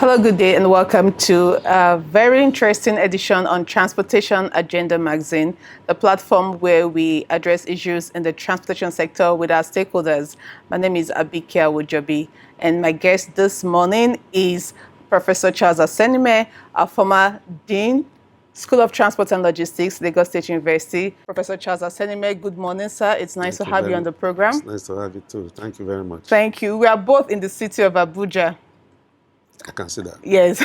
Hello, good day, and welcome to a very interesting edition on Transportation Agenda Magazine, the platform where we address issues in the transportation sector with our stakeholders. My name is Abike Awojobi, and my guest this morning is Professor Charles Asenime, a former Dean, School of Transport and Logistics, Lagos State University. Professor Charles Asenime, good morning, sir. It's nice to have you on the program. It's nice to have you too. Thank you very much. Thank you. We are both in the city of Abuja. I can see that. Yes,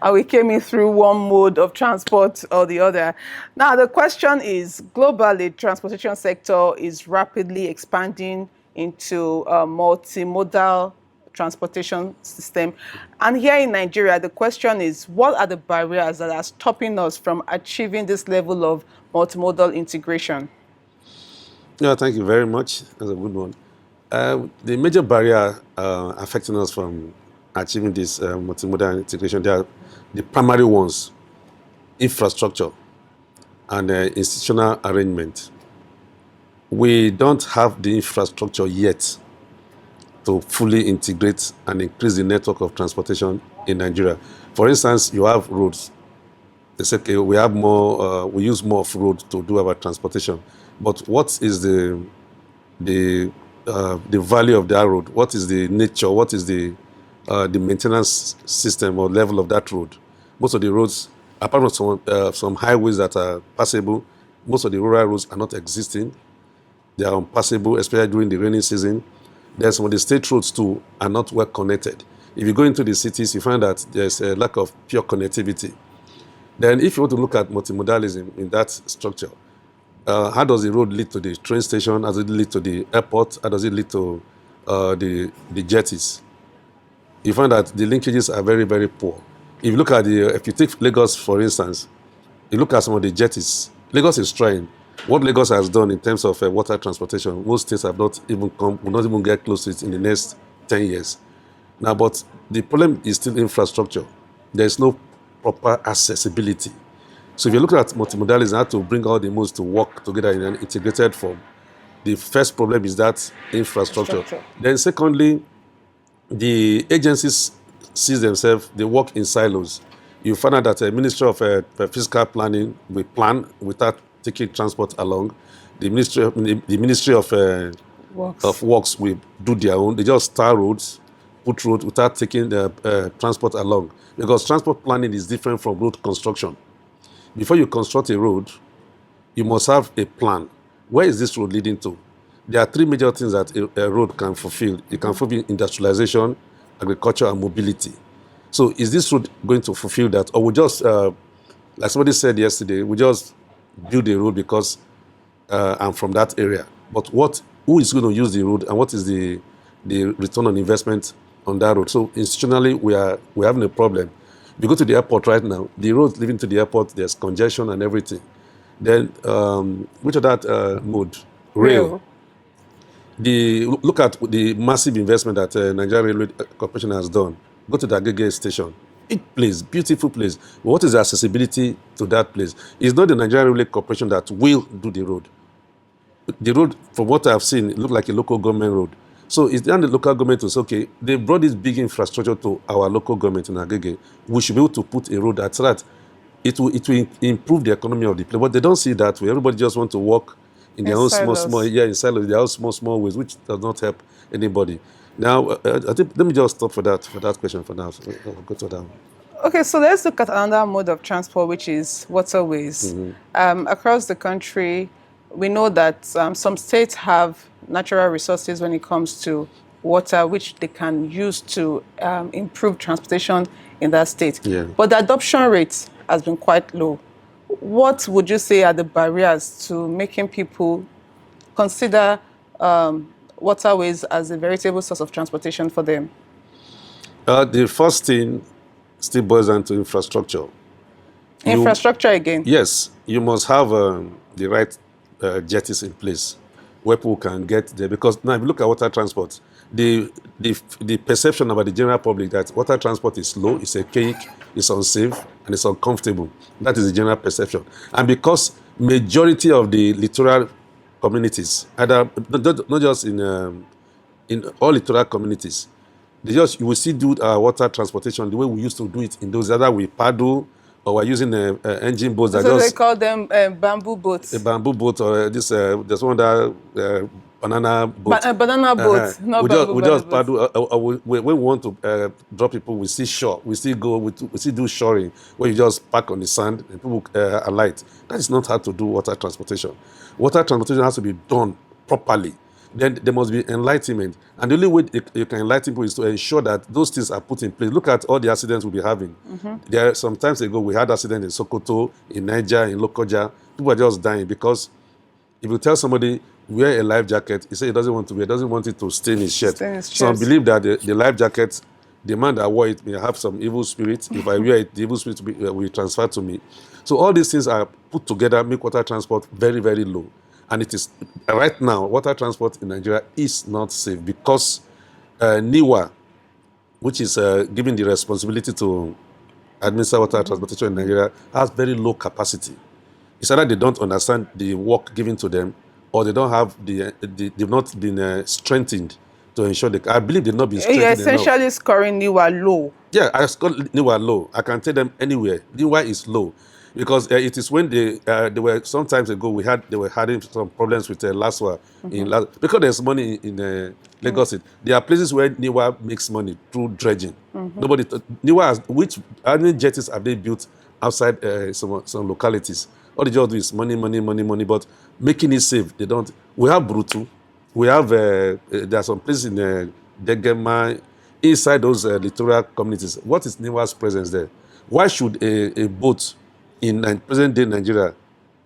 and we came in through one mode of transport or the other. Now, the question is, globally, transportation sector is rapidly expanding into a multimodal transportation system. And here in Nigeria, the question is, what are the barriers that are stopping us from achieving this level of multimodal integration? Yeah, thank you very much. That's a good one. The major barrier affecting us from achieving this multimodal integration, they are the primary ones: infrastructure and institutional arrangement. We don't have the infrastructure yet to fully integrate and increase the network of transportation in Nigeria. For instance, you have roads. They say, okay, we have more, we use more of road to do our transportation. But what is the value of that road? What is the nature? What is the maintenance system or level of that road? Most of the roads, apart from some highways that are passable, most of the rural roads are not existing. They are unpassable, especially during the rainy season. There's some of the state roads too are not well connected. If you go into the cities, you find that there's a lack of pure connectivity. Then if you want to look at multimodalism in that structure, how does the road lead to the train station? How does it lead to the airport? How does it lead to the jetties? You find that the linkages are very, very poor. If you look at if you take Lagos, for instance, you look at some of the jetties. Lagos is trying. What Lagos has done in terms of water transportation, most states have not even will not even get close to it in the next 10 years. Now, but the problem is still infrastructure. There is no proper accessibility. So if you look at multimodalism, how to bring all the modes to work together in an integrated form, the first problem is that infrastructure. Then secondly, the agencies see themselves, they work in silos. You find out that the Ministry of Fiscal Planning will plan without taking transport along. The Ministry of Works will do their own. They just tar roads, put roads without taking the transport along. Because transport planning is different from road construction. Before you construct a road, you must have a plan. Where is this road leading to? There are three major things that a road can fulfill. It can fulfill industrialization, agriculture, and mobility. So is this road going to fulfill that? Or we just, like somebody said yesterday, we just build a road because I'm from that area. But who is going to use the road, and what is the return on investment on that road? So institutionally, we're having a problem. If you go to the airport right now, the road leading to the airport, there's congestion and everything. Then, which of that mode? Rail. Look at the massive investment that Nigeria Railway Corporation has done. Go to the Agege station. Big place, beautiful place. But what is the accessibility to that place? It's not the Nigeria Railway Corporation that will do the road. The road, from what I've seen, it looked like a local government road. So it's then the local government to say, okay, they brought this big infrastructure to our local government in Agege. We should be able to put a road so that it will improve the economy of the place. But they don't see that way. Everybody just want to walk in their own small, in silos, their own small ways, which does not help anybody. Now, I think, let me just stop for that question for now. So I'll go to that one. Okay, so let's look at another mode of transport, which is waterways. Across the country, we know that some states have natural resources when it comes to water, which they can use to improve transportation in that state. Yeah. But the adoption rate has been quite low. What would you say are the barriers to making people consider waterways as a veritable source of transportation for them? The first thing still boils down to infrastructure. Infrastructure again? Yes. You must have the right jetties in place where people can get there. Because now if you look at water transport, the perception about the general public that water transport is slow, it's archaic, it's unsafe, and it's uncomfortable. That is the general perception. And because majority of the littoral communities, either not just in all littoral communities, You will still do water transportation the way we used to do it in those. Either we paddle or we're using engine boats. So they call them bamboo boats. A bamboo boat or there's one that banana boat. Banana boat, not bamboo. We just paddle. When we want to drop people, we see shore. We still go. We still do shoring where you just park on the sand and people alight. That is not how to do water transportation. Water transportation has to be done properly. Then there must be enlightenment. And the only way you can enlighten people is to ensure that those things are put in place. Look at all the accidents we'll be having. There, some times ago, we had accidents in Sokoto, in Niger, in Lokoja. People are just dying because if you tell somebody, wear a life jacket, he says he doesn't want to wear, doesn't want it to stain his shirt. Some believe that the life jacket, the man that wore it may have some evil spirit. If I wear it, the evil spirit will transfer to me. So all these things are put together, make water transport very, very low. And it is, right now, water transport in Nigeria is not safe because NIWA, which is given the responsibility to administer water transportation in Nigeria, has very low capacity. It's either they don't understand the work given to them or they don't have they've not been strengthened to ensure I believe they've not been strengthened You're essentially enough. scoring NIWA low. Yeah, I scored NIWA low. I can tell them anywhere. NIWA is low. Because it is when they were some times ago they were having some problems with LASWA because there's money in Lagos. There are places where NIWA makes money through dredging. Nobody NIWA has, how many jetties have they built outside some localities? All they just do is money, but making it safe, they don't. We have Brutu, we have there are some places in Degema, inside those littoral communities. What is NIWA's presence there? Why should a boat in present day Nigeria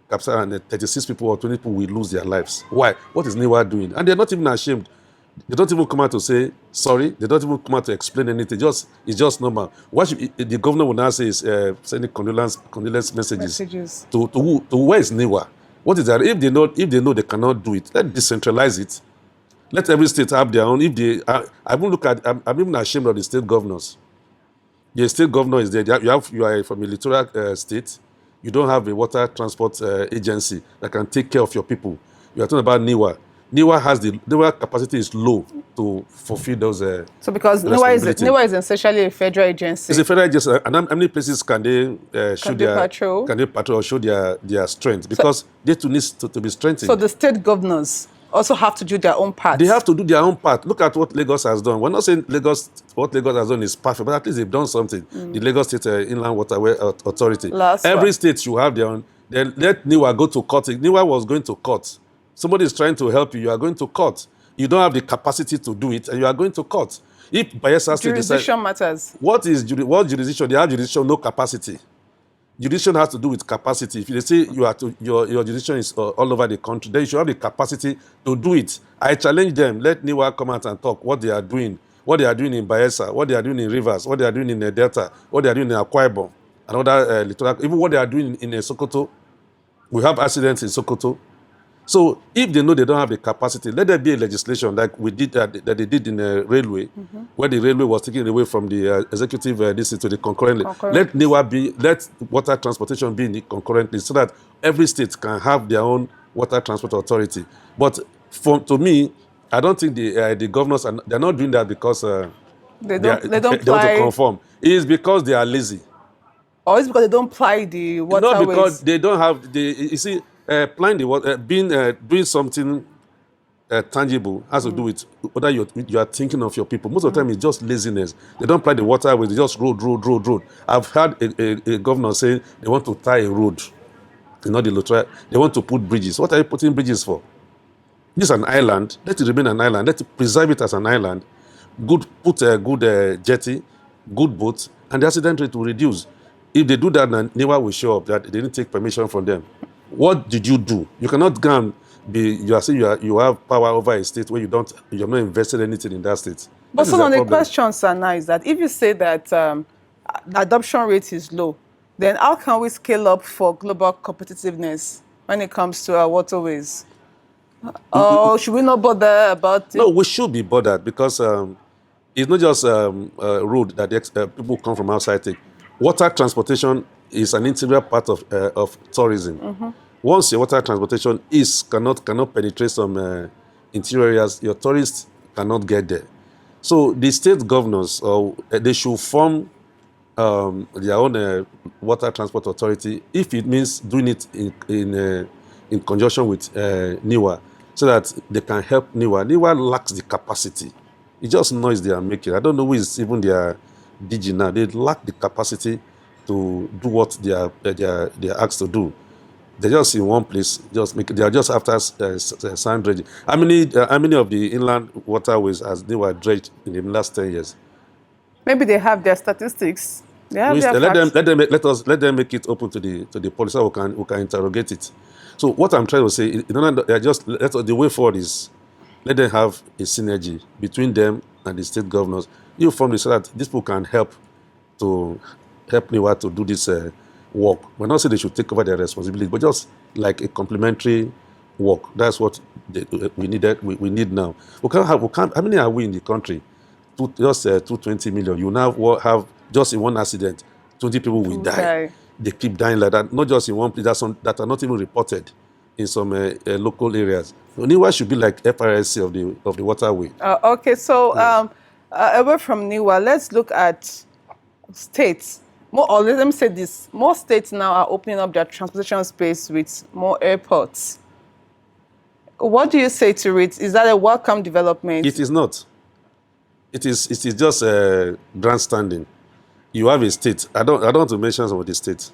capture and 36 people or 20 people will lose their lives? Why? What is NIWA doing? And they're not even ashamed. They don't even come out to say sorry. They don't even come out to explain anything. It's just normal. What should, the governor will now say is sending condolence messages. To who? To where is NIWA? What is that? If they know they cannot do it, let's decentralize it. Let every state have their own. If they, I'm even ashamed of the state governors. The state governor is there. You are from a littoral state. You don't have a water transport agency that can take care of your people. You are talking about NIWA. NIWA capacity is low to fulfill those. So because NIWA is essentially a federal agency. It's a federal agency, and how many places can they show their patrol? Can they patrol or show their strength? Because they too need to be strengthened. So the state governors also have to do their own part. They have to do their own part. Look at what Lagos has done. We're not saying what Lagos has done is perfect, but at least they've done something. The Lagos State Inland Waterway Authority. Every state should have their own. Then let NIWA go to court. If NIWA was going to court, somebody is trying to help you, you are going to court. You don't have the capacity to do it, and you are going to court. If Bayelsa State jurisdiction matters. What jurisdiction? They have jurisdiction, no capacity. Jurisdiction has to do with capacity. If they say your jurisdiction is all over the country, then you should have the capacity to do it. I challenge them. Let NIWA come out and talk what they are doing. What they are doing in Bayelsa, what they are doing in Rivers, what they are doing in the Delta, what they are doing in Akwa Ibom, and other littoral, even what they are doing in Sokoto. We have accidents in Sokoto. So if they know they don't have the capacity, let there be a legislation like we did that they did in the railway, where the railway was taken away from the executive to the concurrently. Let NIWA let water transportation be in the concurrently, so that every state can have their own water transport authority. But to me, I don't think the governors they're not doing that because they want to conform. It is because they are lazy. Or it's because they don't ply the waterways. Not because they don't have you see. Applying the water, doing something tangible has to do with whether you are thinking of your people. Most of the time, it's just laziness. They don't apply the waterways. They just road. I've heard a governor say they want to tie a road. They want to put bridges. What are you putting bridges for? This is an island. Let it remain an island. Let it preserve it as an island. Put a good jetty, good boats, and the accident rate will reduce. If they do that, then NIWA will show up that they didn't take permission from them. What did you do? You cannot go and you are saying you have power over a state where you're not invested anything in that state. But some of the questions, Sana, is that if you say that adoption rate is low, then how can we scale up for global competitiveness when it comes to our waterways? Or should we not bother about it? No, we should be bothered because it's not just a road that people come from outside take. Water transportation is an integral part of tourism. Once your water transportation cannot penetrate some interior areas, your tourists cannot get there. So the state governors, they should form their own water transport authority, if it means doing it in conjunction with NIWA, so that they can help NIWA. NIWA lacks the capacity. It's just noise they are making. I don't know who is even their DG now. They lack the capacity to do what they are asked to do. They're just in one place, they are just after sand dredging. How many of the inland waterways has NIWA dredged in the last 10 years? Maybe they have their statistics. They have their facts. Let them make it open to the police so we can interrogate it. So what I'm trying to say, the way forward is let them have a synergy between them and the state governors. You form this so that these people can help NIWA to do this work. We're not saying they should take over their responsibility, but just like a complementary work. That's what we need now. How many are we in the country? Just 220 million. You now have just in one accident, 20 people will die. They keep dying like that. Not just in one place. There's some that are not even reported in some local areas. NIWA should be like FRSC of the waterway. Okay, so yes. Away from NIWA, let's look at states. Let me say this: more states now are opening up their transportation space with more airports. What do you say to it? Is that a welcome development? It is not. It is just grandstanding. You have a state. I don't want to mention some of the states.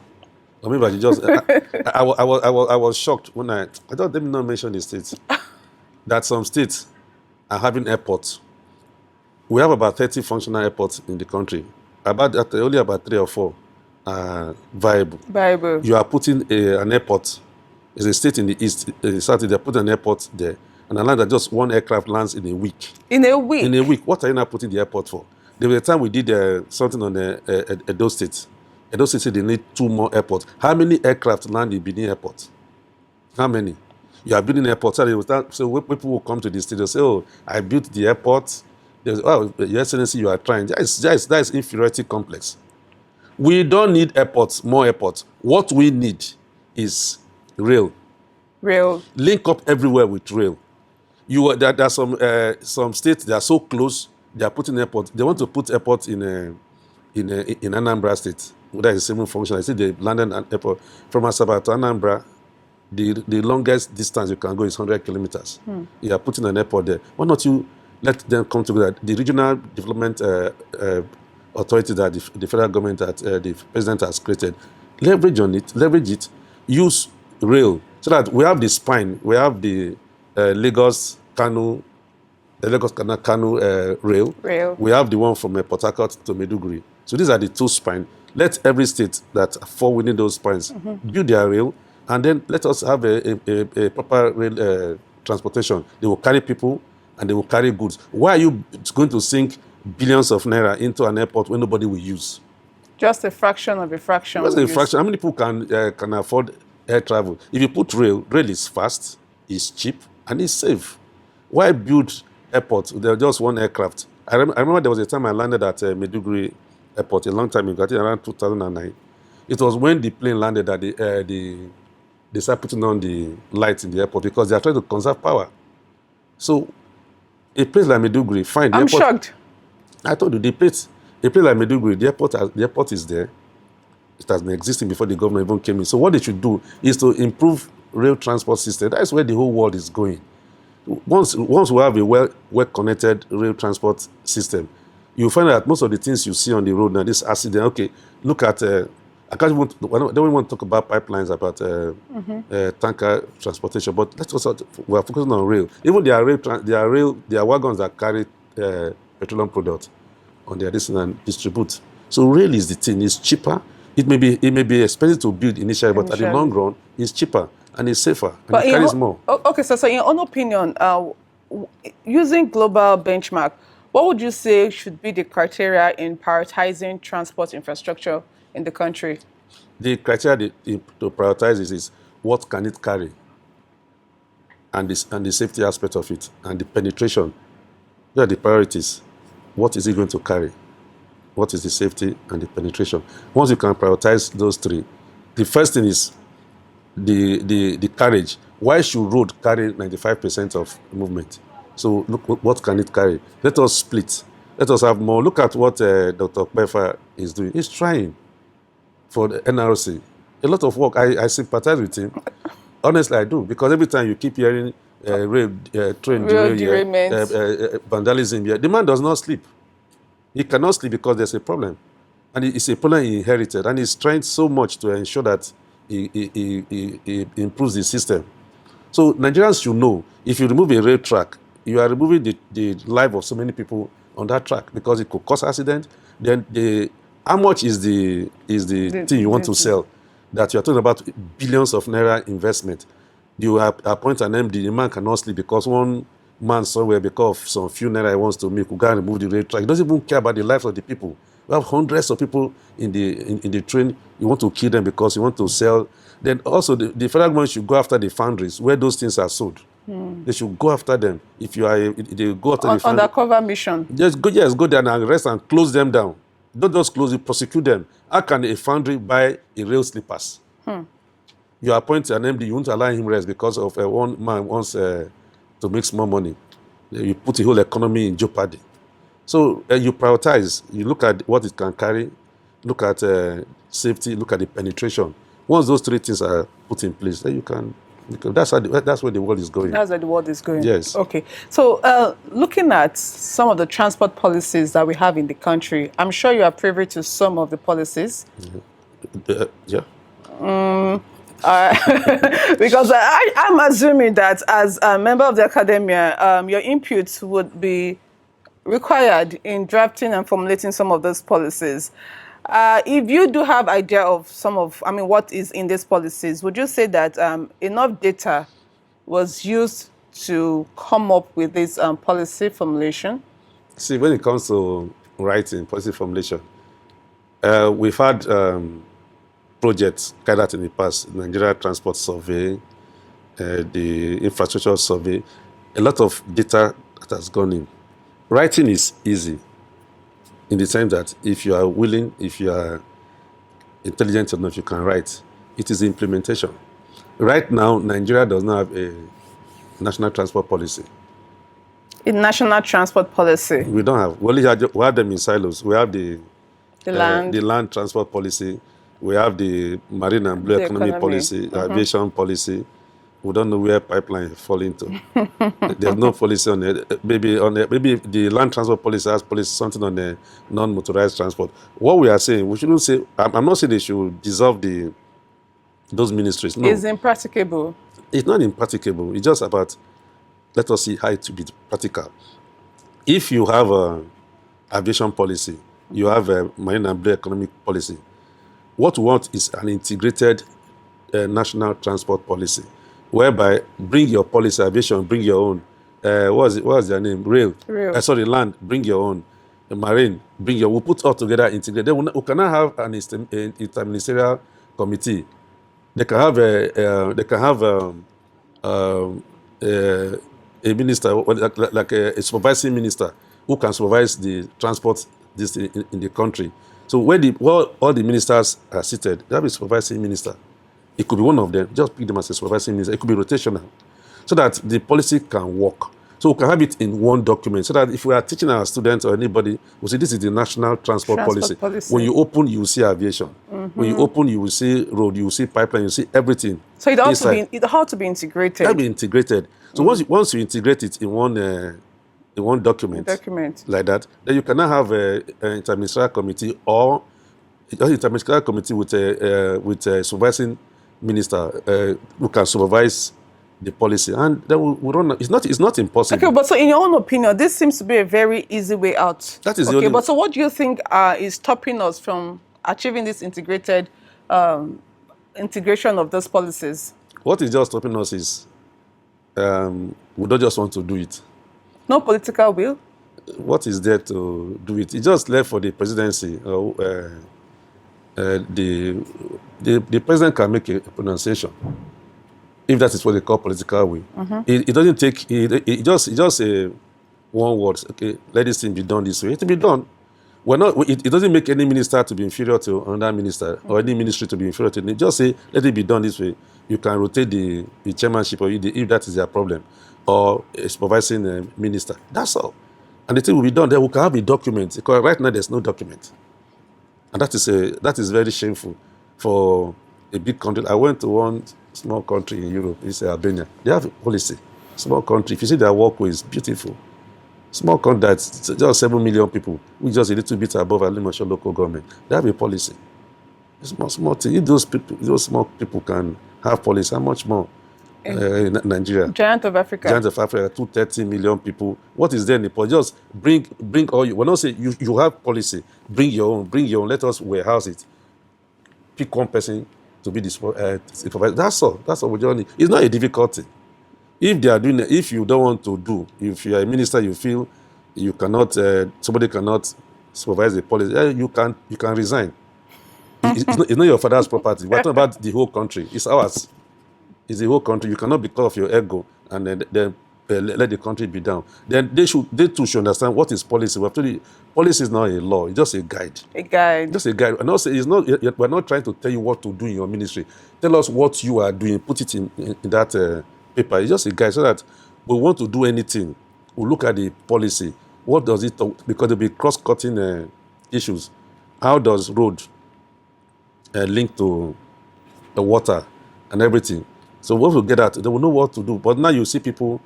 Or maybe I just. I was shocked when I thought let me not mention the states. That some states are having airports. We have about 30 functional airports in the country. Only about 3 or 4 are viable. You are putting an airport. It's a state in the east, south. They're putting an airport there. And a land that just one aircraft lands in a week. In a week? In a week. What are you now putting the airport for? There was a time we did something on Edo State. Edo State said they need 2 more airports. How many aircraft land in Benin Airport? How many? You are building airports. So people will come to the state, they'll say, oh, I built the airport. Oh, Your Excellency, you are trying. That is inferiority complex. We don't need airports, more airports. What we need is rail. Rail. Link up everywhere with rail. There are some states, they are so close, they are putting airports. They want to put airports in Anambra State. That is the same function. I see they landed an airport from Asaba to Anambra. The longest distance you can go is 100 kilometers. You are putting an airport there. Why not you let them come together? The regional development authority that the federal government, that the president has created, leverage it, use rail so that we have the spine, we have the Lagos Kano rail. We have the one from Port Harcourt to Maiduguri. So these are the 2 spines. Let every state that fall within those spines build their rail, and then let us have a proper rail transportation. They will carry people and they will carry goods. Why are you going to sink billions of naira into an airport when nobody will use? Just a fraction of a fraction. Just a fraction. How many people can afford air travel? If you put rail is fast, it's cheap, and it's safe. Why build airports? There's just one aircraft. I remember there was a time I landed at Maiduguri Airport a long time ago, I think around 2009. It was when the plane landed that they started putting on the lights in the airport because they are trying to conserve power. So a place like Maiduguri, fine. I'm shocked. I told you, a place like Maiduguri, the airport is there. It has been existing before the government even came in. So what they should do is to improve rail transport system. That's where the whole world is going. Once we have a well-connected rail transport system, you'll find that most of the things you see on the road now, this accident, okay, look at, I don't want to talk about pipelines, about tanker transportation, but we are focusing on rail. Even there are wagons that carry petroleum products on their distance and distribute. So rail is the thing. It's cheaper. It may be expensive to build initially, but at the long run, it's cheaper and it's safer and it carries more. Okay, so in your own opinion, using global benchmark, what would you say should be the criteria in prioritizing transport infrastructure in the country? The criteria to prioritize is what can it carry, and the safety aspect of it, and the penetration. Those are the priorities. What is it going to carry? What is the safety and the penetration? Once you can prioritize those 3, the first thing is the carriage. Why should road carry 95% of movement? So look, what can it carry? Let us split. Let us have more. Look at what Dr. Kpefa is doing. He's trying for the NRC. A lot of work. I sympathize with him. Honestly, I do. Because every time you keep hearing rape, train derailment, vandalism, the man does not sleep. He cannot sleep because there's a problem. And it's a problem he inherited. And he's trying so much to ensure that he improves the system. So Nigerians should know, if you remove a rail track, you are removing the life of so many people on that track because it could cause accident. Then how much is the thing you want to sell that you are talking about billions of naira investment? You appoint an MD, the man cannot sleep because one man somewhere, because of some few naira he wants to make, will go and remove the rail track. He doesn't even care about the lives of the people. We have hundreds of people in the train. You want to kill them because you want to sell. Then also the federal government should go after the foundries where those things are sold. They should go after them. If you are, they go after the foundries. Undercover mission. Yes, go there and arrest and close them down. Don't just close it, prosecute them. How can a foundry buy a rail slippers? You appoint an MD, you won't allow him rest because of one man wants to make small money. You put the whole economy in jeopardy. So you prioritize. You look at what it can carry, look at safety, look at the penetration. Once those three things are put in place, then you can. That's where the world is going. That's where the world is going. Yes. Okay. So looking at some of the transport policies that we have in the country, I'm sure you are privy to some of the policies. Yeah. Because I'm assuming that as a member of the academia, your input would be required in drafting and formulating some of those policies. If you do have idea of what is in these policies, would you say that enough data was used to come up with this policy formulation? See, when it comes to writing policy formulation, we've had projects carried out in the past, Nigeria Transport Survey, the Infrastructure Survey, a lot of data that has gone in. Writing is easy in the sense that if you are willing, if you are intelligent enough, you can write. It is the implementation. Right now, Nigeria does not have a national transport policy. A national transport policy? We don't have. We have them in silos. We have the land transport policy. We have the marine and blue economy policy, aviation policy. We don't know where pipeline fall into. There's no policy on it. Maybe the land transport policy has policy something on the non-motorized transport. What we are saying, we shouldn't say. I'm not saying they should dissolve those ministries. No, it's impracticable. It's not impracticable. It's just about let us see how it will be practical. If you have a aviation policy, you have a marine and blue economic policy. What we want is an integrated national transport policy, whereby bring your policy, aviation, bring your own. What's their name? Rail. Land, bring your own. Marine, bring your. We'll put all together, integrate. Then we cannot have an interministerial committee. They can have a minister, like a supervising minister, who can supervise the transport in the country. So where all the ministers are seated, they have a supervising minister. It could be one of them. Just pick them as a supervising minister. It could be rotational, so that the policy can work. So we can have it in one document, so that if we are teaching our students or anybody, we say this is the national transport policy. When you open, you will see aviation. When you open, you will see road, you will see pipeline, you will see everything. So it ought to be integrated. It will be integrated. So once you integrate it in one document like that, then you cannot have an interministerial committee or an interministerial committee with a supervising minister who can supervise the policy, and then we run. It's not impossible. Okay, but so in your own opinion, this seems to be a very easy way out. That is okay. But so what do you think is stopping us from achieving this integrated integration of those policies? What is just stopping us is we don't just want to do it. No political will. What is there to do it? It's just left for the presidency. The president can make a pronunciation, if that is what they call political will. It doesn't take. It just one word. Okay, let this thing be done this way. It will be done. It doesn't make any minister to be inferior to another minister or any ministry to be inferior to. It just say let it be done this way. You can rotate the chairmanship or if that is their problem, or a supervising minister. That's all. And the thing will be done, then we can have a document, because right now there's no document. And that is very shameful for a big country. I went to one small country in Europe, it's Albania. They have a policy. Small country, if you see their walkways, beautiful. Small country that's just 7 million people, we just a little bit above Alimasho local government. They have a policy. Small thing. If those small people can have policy, how much more in Nigeria? Giant of Africa. Giant of Africa, 230 million people. What is there in the policy? Just bring all you. We're not saying you have policy. Bring your own. Let us warehouse it. Pick one person to be the supervisor. That's all. That's all we just need. It's not a difficulty. If they are doing it, if you don't want to do, if you are a minister, you feel you cannot, somebody cannot supervise the policy, you can resign. It's not your father's property. We're talking about the whole country. It's ours. It's the whole country. You cannot, because of your ego, and then let the country be down. Then they too should understand what is policy. We have to. Policy is not a law. It's just a guide. A guide. Just a guide. And also, it's not. We're not trying to tell you what to do in your ministry. Tell us what you are doing. Put it in that paper. It's just a guide, so that we want to do anything, we look at the policy. What does it? Because there'll be cross-cutting issues. How does road link to the water and everything? So once we get that, they will know what to do. But now you see people,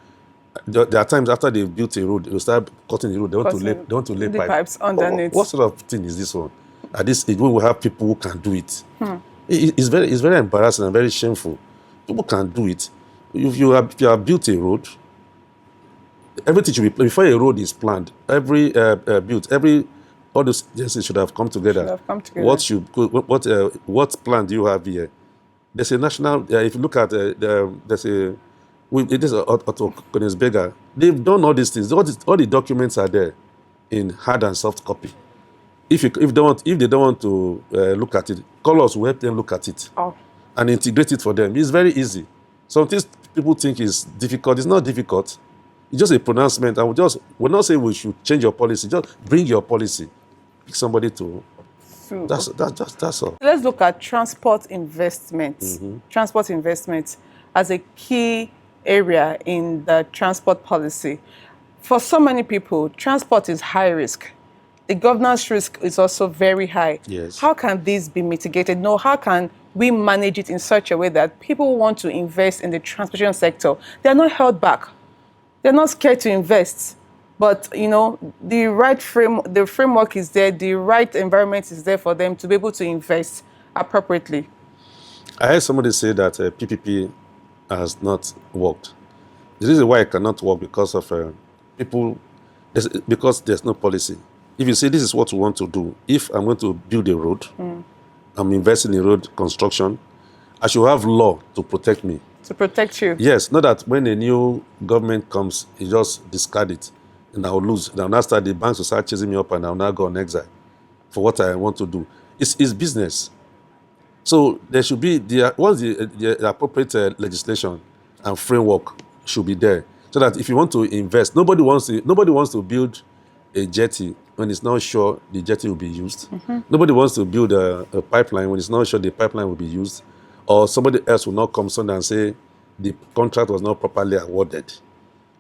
there are times after they've built a road, they will start cutting the road. They want to lay pipes underneath. What sort of thing is this one? At this age, when we have people who can do it, it's very embarrassing and very shameful. People can do it. If you have built a road, everything should be, before a road is planned, all those agencies should have come together. What plan do you have here? There's a national. If you look at there's a. It is Otto Koenigsberger. They've done all these things. All the documents are there, in hard and soft copy. If they don't want to look at it, call us. We'll help them look at it and integrate it for them. It's very easy. Some things people think is difficult. It's not difficult. It's just a pronouncement. And we're not saying we should change your policy. Just bring your policy. Pick somebody to. That's all. Let's look at transport investments. Transport investments as a key area in the transport policy. For so many people, transport is high risk. The governance risk is also very high. Yes. How can this be mitigated? No, how can we manage it in such a way that people who want to invest in the transportation sector, they're not held back. They're not scared to invest. But, the framework is there, the right environment is there for them to be able to invest appropriately. I heard somebody say that PPP has not worked. The reason why it cannot work because of because there's no policy. If you say this is what we want to do, if I'm going to build a road, I'm investing in road construction, I should have law to protect me. To protect you? Yes, not that when a new government comes, you just discard it. And I'll lose. Now the banks will start chasing me up, and I'll now go on exile for what I want to do. It's business. So there should be the appropriate legislation and framework should be there, so that if you want to invest, nobody wants to build a jetty when it's not sure the jetty will be used. Nobody wants to build a pipeline when it's not sure the pipeline will be used, or somebody else will not come Sunday and say the contract was not properly awarded.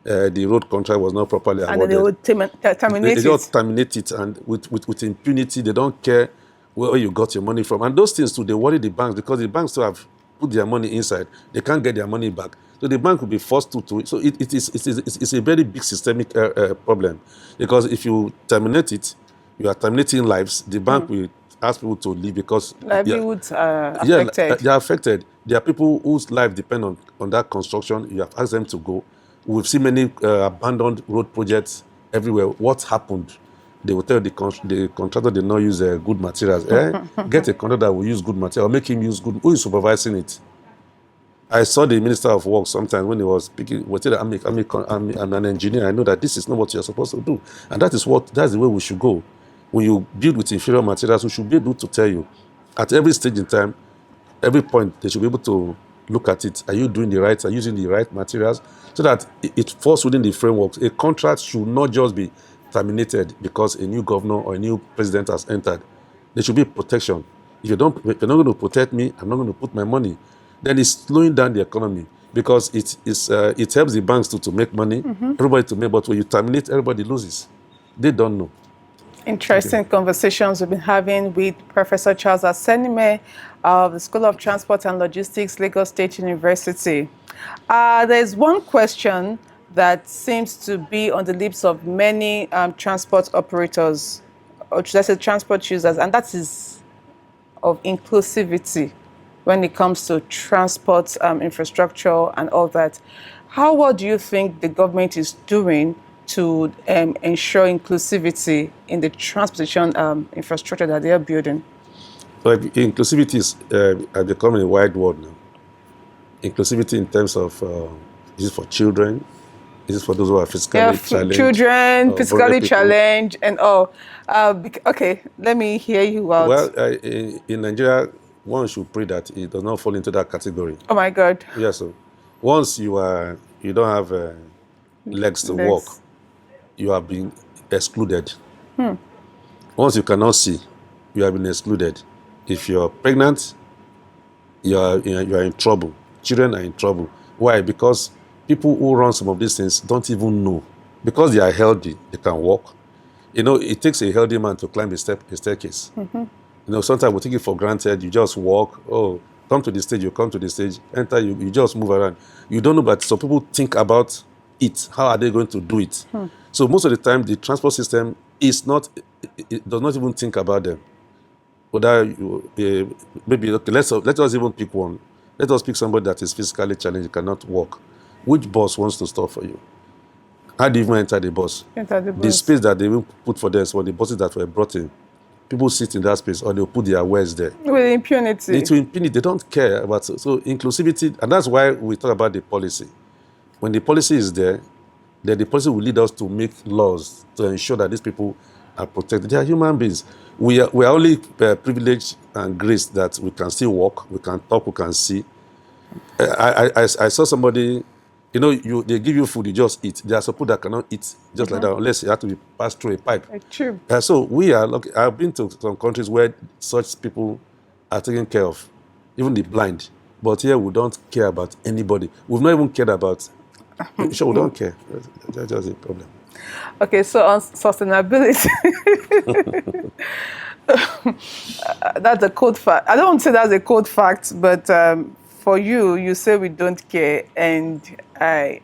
The road contract was not properly awarded. And they would terminate it. They just terminate it, and with impunity, they don't care where you got your money from. And those things too, they worry the banks, because the banks still have put their money inside. They can't get their money back. So the bank will be forced to. So it's a very big systemic problem, because if you terminate it, you are terminating lives. The bank will ask people to leave because livelihoods are affected. Yeah, they are affected. There are people whose life depend on that construction. You have asked them to go. We've seen many abandoned road projects everywhere. What happened? They will tell the contractor did not use good materials. Get a contractor that will use good material, or make him use good. Who is supervising it? I saw the Minister of Works sometimes when he was speaking. I'm an engineer. I know that this is not what you're supposed to do, and that's the way we should go. When you build with inferior materials, we should be able to tell you at every stage in time, every point. They should be able to look at it. Are you doing the right? Are you using the right materials? So that it falls within the framework. A contract should not just be terminated because a new governor or a new president has entered. There should be protection. If you're not going to protect me, I'm not going to put my money. Then it's slowing down the economy, because it helps the banks to make money, everybody to make. But when you terminate, everybody loses. They don't know. Interesting conversations we've been having with Professor Charles Asenime of the School of Transport and Logistics, Lagos State University. There's one question that seems to be on the lips of many transport operators, or should I say transport users, and that is of inclusivity when it comes to transport infrastructure and all that. What do you think the government is doing to ensure inclusivity in the transportation infrastructure that they are building? So inclusivity is becoming a wide word now. Inclusivity in terms of is it for children? Is it for those who are physically challenged? Children, physically challenged, and all. Okay, let me hear you out. Well, in Nigeria, one should pray that it does not fall into that category. Oh my God. Yeah, so once you don't have legs to walk, you have been excluded. Once you cannot see, you have been excluded. If you're pregnant, you are in trouble. Children are in trouble. Why? Because people who run some of these things don't even know. Because they are healthy, they can walk. You know, it takes a healthy man to climb a staircase. You know, sometimes we take it for granted. You just walk. Oh, come to the stage. You come to the stage. Enter. You just move around. You don't know, but some people think about it. How are they going to do it? So most of the time, the transport system is not. It does not even think about them. Whether maybe okay, let us even pick one. Let us pick somebody that is physically challenged, cannot walk. Which bus wants to stop for you? How do you even enter the bus? The space that they will put for them, for the buses that were brought in, people sit in that space, or they'll put their wares there. With impunity. It's impunity. They don't care about so inclusivity, and that's why we talk about the policy. When the policy is there, then the policy will lead us to make laws to ensure that these people are protected. They are human beings. We are only privileged and graced that we can still walk, we can talk, we can see. I saw somebody, you know, they give you food, you just eat. There are some people that cannot eat just like that unless you have to be passed through a pipe. True. So we are lucky. I've been to some countries where such people are taken care of, even the blind. But here we don't care about anybody. We've not even cared about. Sure, we don't care. That's just a problem. Okay, so on sustainability, that's a cold fact. I don't want to say that's a cold fact, but for you say we don't care, and I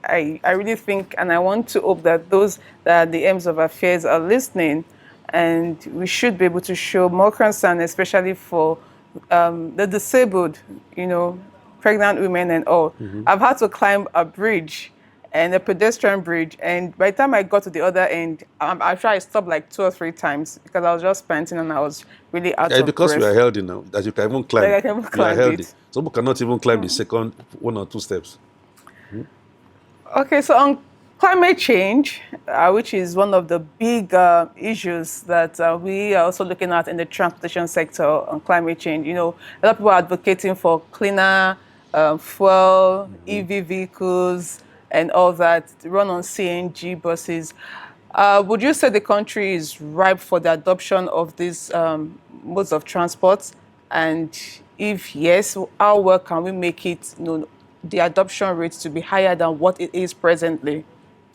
really think, and I want to hope that those that are the aims of affairs are listening, and we should be able to show more concern, especially for the disabled, you know, pregnant women and all. I've had to climb a bridge, and a pedestrian bridge, and by the time I got to the other end, I stopped like 2 or 3 times because I was just panting and I was really out of breath. Because we are healthy now, that you can even climb. Like I can even climb we are healthy. it. Some people cannot even climb the second 1 or 2 steps. Okay, so on climate change, which is one of the big issues that we are also looking at in the transportation sector on climate change. You know, a lot of people are advocating for cleaner fuel, EV vehicles, and all that, run on CNG buses. Would you say the country is ripe for the adoption of these modes of transport? And if yes, how well can we make it, you know, the adoption rate to be higher than what it is presently?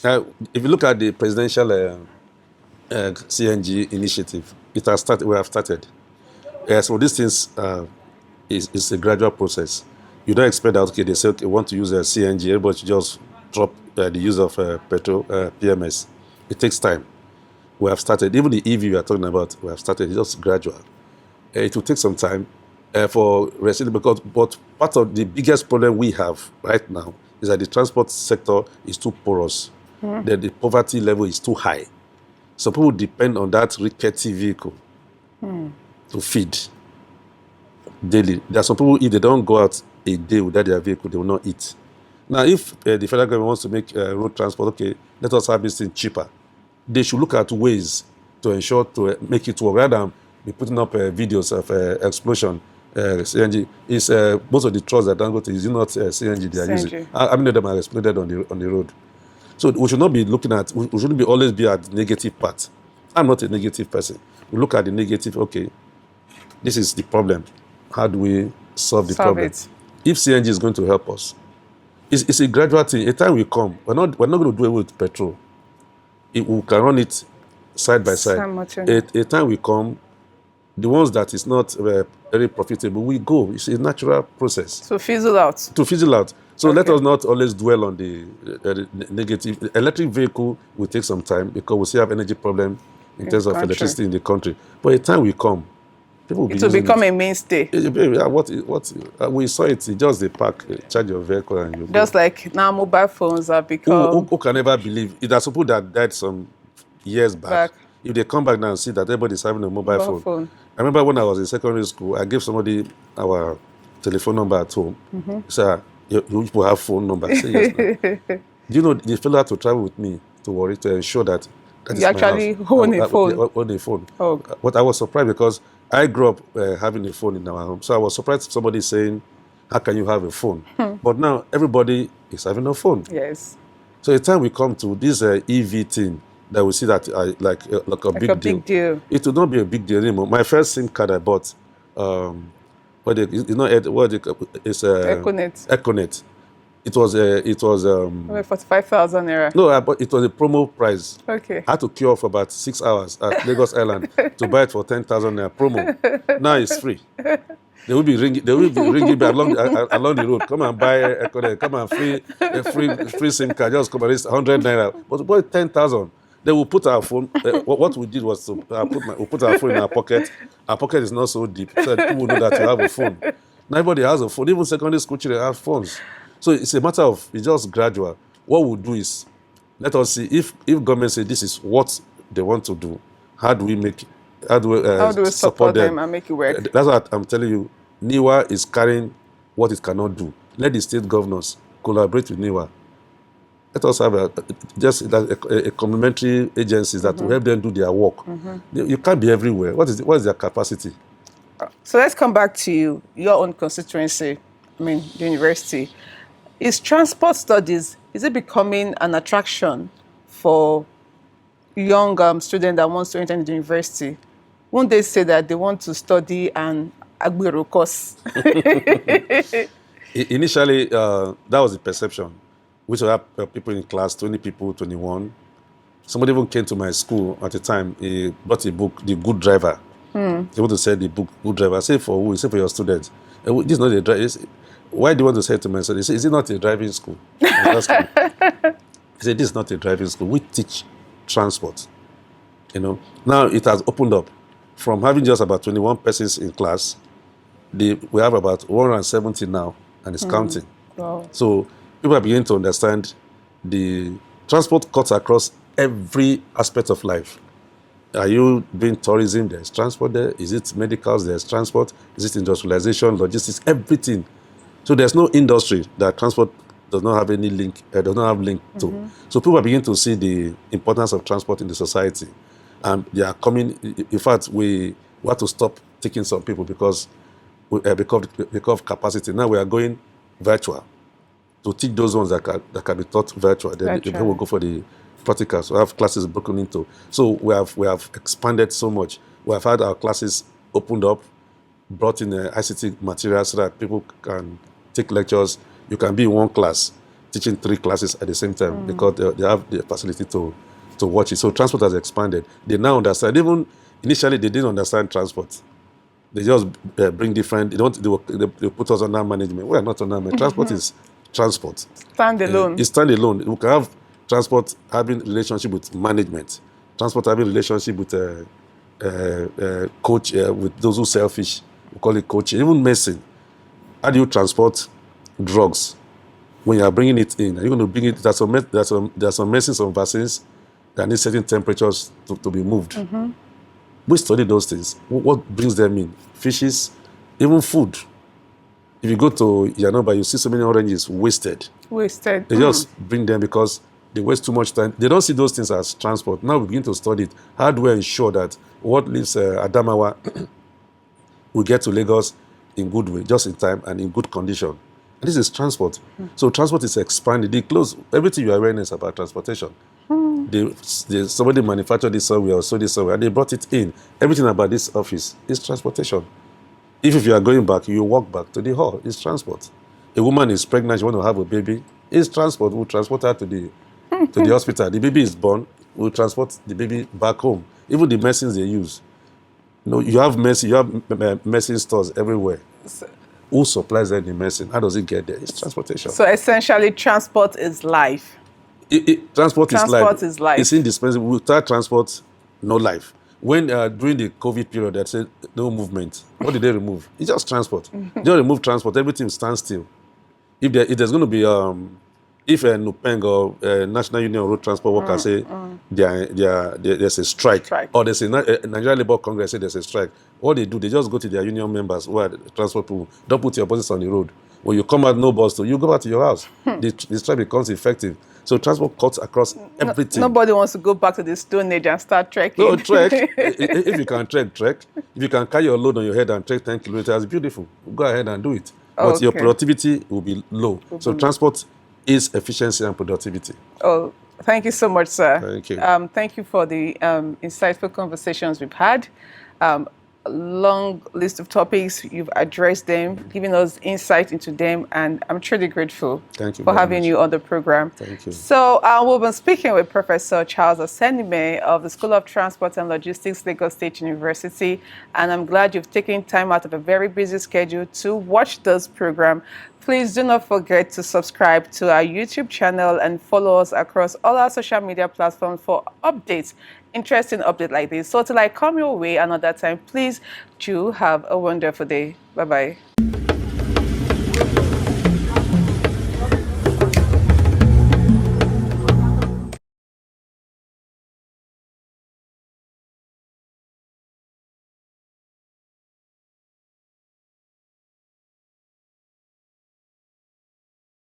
If you look at the presidential CNG initiative, it has started. We have started. So these things is a gradual process. You don't expect that, okay, they say, okay, want to use a CNG, everybody should just drop the use of petrol, PMS. It takes time. We have started. Even the EV we are talking about, we have started. It's just gradual. It will take some time for residents, because but part of the biggest problem we have right now is that the transport sector is too porous. That the poverty level is too high. So people depend on that rickety vehicle to feed daily. There are some people, if they don't go out a day without their vehicle, they will not eat. Now, if the federal government wants to make road transport, okay, let us have this thing cheaper. They should look at ways to ensure to make it work, rather than be putting up videos of explosion. CNG is most of the trucks that don't go to is not CNG they are using. How many of them are exploded on the road? So we should not be looking at. We shouldn't be always be at the negative part. I'm not a negative person. We look at the negative. Okay, this is the problem. How do we solve the problem? If CNG is going to help us, it's a gradual thing. A time will come. We're not going to do away with petrol. We can run it side by side. A time will come, the ones that is not very profitable, we go. It's a natural process. To fizzle out. To fizzle out. So let us not always dwell on the negative. The electric vehicle will take some time because we still have energy problem in terms of electricity in the country. But a time will come, people will be it will become a mainstay. We saw it. Just the park, charge your vehicle, and you just go. like now, mobile phones have become. Who can ever believe? It has people that died some years back. If they come back now and see that everybody's having a mobile phone. I remember when I was in secondary school, I gave somebody our telephone number at home. So you people have phone number. I say, yes, do you know the fellow had to travel with me to worry to ensure that you actually own a phone. Own a phone. Oh. But I was surprised because I grew up having a phone in our home. So I was surprised somebody saying, how can you have a phone? But now everybody is having a phone. Yes. So a time we come to this EV thing that we see that like a big deal. It will not be a big deal anymore. My first SIM card I bought, it's Econet. It was 45,000 naira. No, but it was a promo price. Okay. I had to queue up for about 6 hours at Lagos Island to buy it for 10,000 naira promo. Now it's free. They will be ringing me along the road. Come and buy Econet. Come and free SIM card. Just come and raise 100 naira. But buy 10,000. They will put our phone. What we did was to put our phone in our pocket. Our pocket is not so deep, so that people know that you have a phone. Now everybody has a phone. Even secondary school children have phones. So it's a matter of, it's just gradual. What we'll do is, let us see if government say this is what they want to do. How do we support them and make it work? That's what I'm telling you. NIWA is carrying what it cannot do. Let the state governors collaborate with NIWA. Let us have a complementary agencies that will help them do their work. You can't be everywhere. What is their capacity? So let's come back to your own constituency, the university. Is transport studies, is it becoming an attraction for young students that want to enter the university? Won't they say that they want to study an Agbero course? Initially, that was the perception. We should have people in class, 20 people, 21. Somebody even came to my school at the time. He brought a book, The Good Driver. They want to sell the book, Good Driver. I say for who? He said for your students. This is not a driver. Why do you want to say it to my son? He said, is it not a driving school? He said, this is not a driving school. We teach transport. Now it has opened up. From having just about 21 persons in class, we have about 170 now, and it's counting. Wow. So people are beginning to understand the transport cuts across every aspect of life. Are you doing tourism? There's transport there. Is it medicals? There's transport. Is it industrialization, logistics, everything? So there's no industry that transport does not have any link, does not have link to. So people are beginning to see the importance of transport in the society. And they are coming. In fact, we have to stop taking some people because of capacity. Now we are going virtual to teach those ones that can be taught virtual. Then the people will go for the practicals. We have classes broken into. So we have expanded so much. We have had our classes opened up, brought in ICT materials so that people can take lectures. You can be in one class teaching 3 classes at the same time because they have the facility to watch it. So transport has expanded. They now understand. Even initially, they didn't understand transport. They just bring different. They put us under management. We are not under management. Transport is transport. Standalone. It's standalone. We can have transport having relationship with management. Transport having relationship with coach, with those who sell fish. We call it coaching. Even medicine. How do you transport drugs? When you are bringing it in, are you going to bring it? There's some medicines, some vaccines that need certain temperatures to be moved. We study those things. What brings them in? Fishes, even food. If you go to Yanoba, you see so many oranges wasted. They just bring them because they waste too much time. They don't see those things as transport. Now we begin to study it. How do we ensure that what leaves Adamawa will get to Lagos in good way, just in time and in good condition? And this is transport. So transport is expanded. They close everything your awareness about transportation. Somebody manufactured this somewhere or sold this somewhere, and they brought it in. Everything about this office is transportation. If you are going back, you walk back to the hall. It's transport. A woman is pregnant, she want to have a baby. It's transport. We'll transport her to the hospital. The baby is born. will transport the baby back home. Even the medicines they use. You have medicine, medicine stores everywhere. Who supplies the medicine? How does it get there? It's transportation. So essentially, transport is life. Transport is life. Is life. It's indispensable. Without transport, no life. When during the COVID period, they said no movement. What did they remove? It's just transport. They don't remove transport. Everything stands still. If there's going to be if a NUPENG or National Union of Road Transport Workers say there's a strike, or there's a Nigerian Labour Congress say there's a strike, what they do, they just go to their union members who are the transport people. Don't put your buses on the road. When you come out, no bus, you go back to your house. The strike becomes effective. So transport cuts across everything. Nobody wants to go back to the Stone Age and start trekking. No, trek. If you can trek. If you can carry your load on your head and trek 10 kilometers, beautiful. Go ahead and do it. But your productivity will be low. So transport is efficiency and productivity. Oh, thank you so much, sir. Thank you. Thank you for the insightful conversations we've had. A long list of topics, you've addressed them, giving us insight into them, and I'm truly grateful for having you on the program. Thank you. So we'll be speaking with Professor Charles Asenime of the School of Transport and Logistics, Lagos State University, and I'm glad you've taken time out of a very busy schedule to watch this program. Please do not forget to subscribe to our YouTube channel and follow us across all our social media platforms for updates, interesting updates like this. So till I come your way another time, please do have a wonderful day. Bye-bye.